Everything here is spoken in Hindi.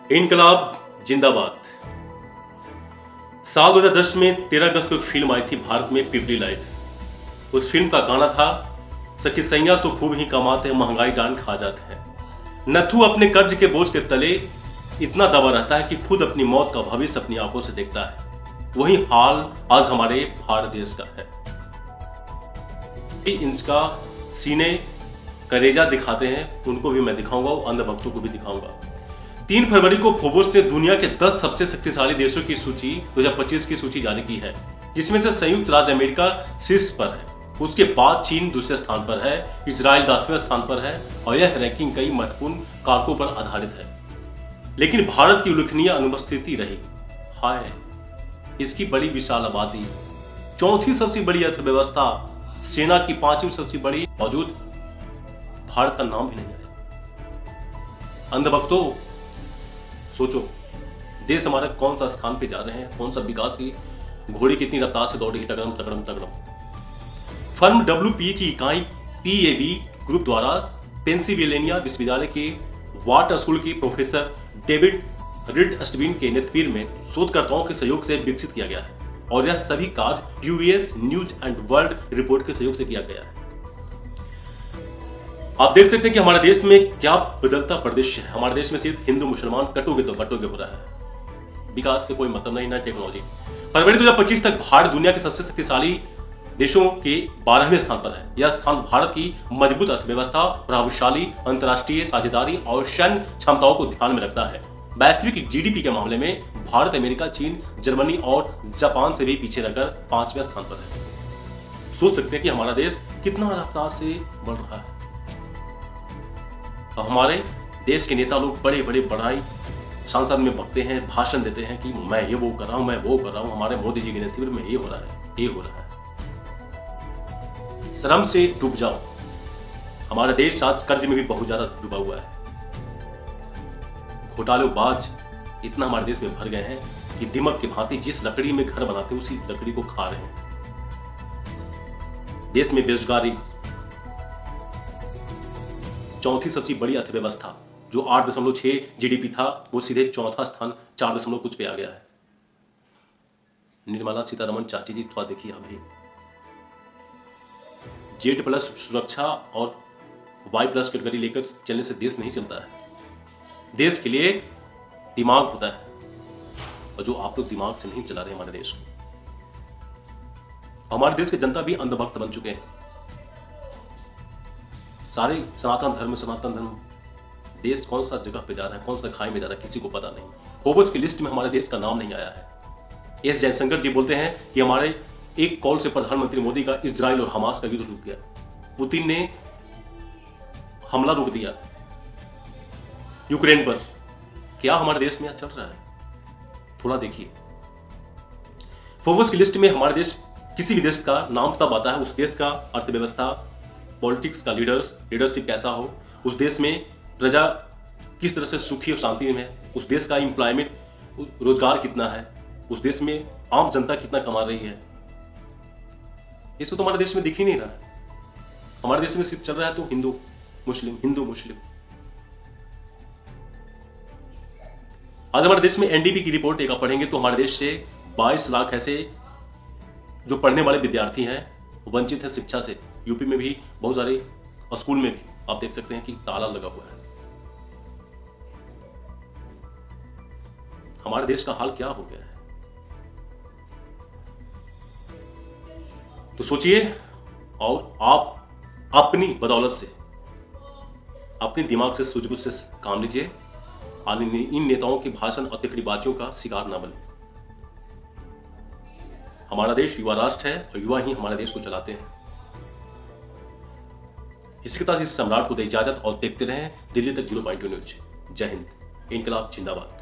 इनकलाब जिंदाबाद। साल 2010 में 13 अगस्त को एक फिल्म आई थी भारत में, पिपली लाइफ। उस फिल्म का गाना था, सखी सैया तो खूब ही कमाते हैं, महंगाई डांड खा जाते हैं। नथु अपने कर्ज के बोझ के तले इतना दबा रहता है कि खुद अपनी मौत का भविष्य अपनी आंखों से देखता है। वही हाल आज हमारे भारत देश का है। 3 इंच का सीने कलेजा दिखाते हैं, उनको भी मैं दिखाऊंगा, अंधभक्तों को भी दिखाऊंगा। 3 फरवरी को फोर्ब्स ने दुनिया के 10 सबसे शक्तिशाली देशों की सूची 2025 की सूची जारी की है, जिसमें से संयुक्त राज्य अमेरिका शीर्ष पर है। उसके बाद चीन दूसरे स्थान पर है, इजराइल 10वें स्थान पर है और यह रैंकिंग कई महत्वपूर्ण कारकों पर आधारित है। लेकिन भारत की उल्लेखनीय अनुपस्थिति रही। हाय, इसकी बड़ी विशाल आबादी, 4थी सबसे बड़ी अर्थव्यवस्था, सेना की 5वीं सबसे बड़ी मौजूद, भारत का नाम भी नहीं है। अंधभक्तों, सोचो, देश हमारा कौन सा स्थान पे जा रहे हैं, कौन सा विकास की घोड़ी कितनी रफ्तार से दौड़ रही है, टकरम टकरम टकरम। फर्म WPE की इकाई PAV ग्रुप द्वारा पेंसिल्वेनिया विश्वविद्यालय के वाटर स्कूल के प्रोफेसर डेविड रिडस्टबिन के नेतृत्व में शोधकर्ताओं के सहयोग से विकसित किया गया है और यह सभी कार्य US news and world report के सहयोग से किया गया है। आप देख सकते हैं कि हमारे देश में क्या बदलता परिदृश्य है। हमारे देश में सिर्फ हिंदू मुसलमान कटोगे तो बटोगे हो रहा है। विकास से कोई मतलब नहीं, ना टेक्नोलॉजी। फरवरी 2025 तक भारत दुनिया के सबसे शक्तिशाली देशों के 12वें स्थान पर है। यह स्थान भारत की मजबूत अर्थव्यवस्था, प्रभावशाली अंतर्राष्ट्रीय साझेदारी और सैन्य क्षमताओं को ध्यान में रखता है। वैश्विक GDP के मामले में भारत अमेरिका, चीन, जर्मनी और जापान से भी पीछे रहकर 5वें स्थान पर है। सोच सकते हैं कि हमारा देश कितना रफ्तार से बढ़ रहा है। हमारे देश के नेता लोग बड़े बड़े बड़ाई संसद में बकते हैं, भाषण देते हैं कि मैं ये वो कर रहा हूं, मैं वो कर रहा हूं, हमारे मोदी जी के नेतृत्व में ये हो रहा है, ये हो रहा है। शर्म से डूब जाओ। हमारा देश आज कर्ज में भी बहुत ज्यादा डूबा हुआ है। घोटालेबाज इतना हमारे देश में भर गए हैं कि दिमक की भांति जिस लकड़ी में घर बनाते हैं उसी लकड़ी को खा रहे हैं। देश में बेरोजगारी, 4थी सबसे बड़ी अर्थव्यवस्था, जो 8.6 GDP था, वो सीधे 4था स्थान 4 कुछ पे आ गया है। निर्मला सीतारमण चाची जी, थोड़ा देखिए, अभी Z+ सुरक्षा और Y+ कैटेगरी लेकर चलने से देश नहीं चलता है। देश के लिए दिमाग होता है, और जो आप लोग दिमाग से नहीं चला रहे हमारे देश को। हमारे देश की जनता भी अंधभक्त बन चुके हैं। सारे सनातन धर्म, देश कौन सा जगह पे जा रहा है, कौन सा खाई में जा रहा है, किसी को पता नहीं। फोर्ब्स की लिस्ट में हमारे देश का नाम नहीं आया है। S जयशंकर जी बोलते हैं कि हमारे एक कॉल से प्रधानमंत्री मोदी का इजराइल और हमास का युद्ध रुक गया। पुतिन ने हमला रोक दिया यूक्रेन पर। क्या हमारे देश में चल रहा है? थोड़ा देखिए। फोर्ब्स की लिस्ट में हमारे देश, किसी भी देश का नाम तब आता है उस देश का अर्थव्यवस्था, पॉलिटिक्स का लीडरशिप कैसा हो, उस देश में प्रजा किस तरह से सुखी और शांति में है, उस देश का एम्प्लॉयमेंट, रोजगार कितना है, उस देश में आम जनता कितना कमा रही है। इसको तो हमारे देश में दिख ही नहीं रहा है। हमारे देश में सिर्फ चल रहा है तो हिंदू मुस्लिम, हिंदू मुस्लिम। आज हमारे देश में NDP की रिपोर्ट एक आप पढ़ेंगे तो हमारे देश से 22 लाख ऐसे जो पढ़ने वाले विद्यार्थी हैं वंचित है शिक्षा से। यूपी में भी बहुत सारे स्कूल में भी आप देख सकते हैं कि ताला लगा हुआ है। हमारे देश का हाल क्या हो गया है? तो सोचिए और आप अपनी बदौलत से, अपने दिमाग से, सूझबूझ से काम लीजिए। इन नेताओं के भाषण और तिकड़ीबाजियों का शिकार ना बने। हमारा देश युवा राष्ट्र है और युवा ही हमारे देश को चलाते हैं। इसी के साथ इस सम्राट को दे इजाजत और देखते रहें दिल्ली तक 0.2 न्यूज। जय हिंद। इनकलाब जिंदाबाद।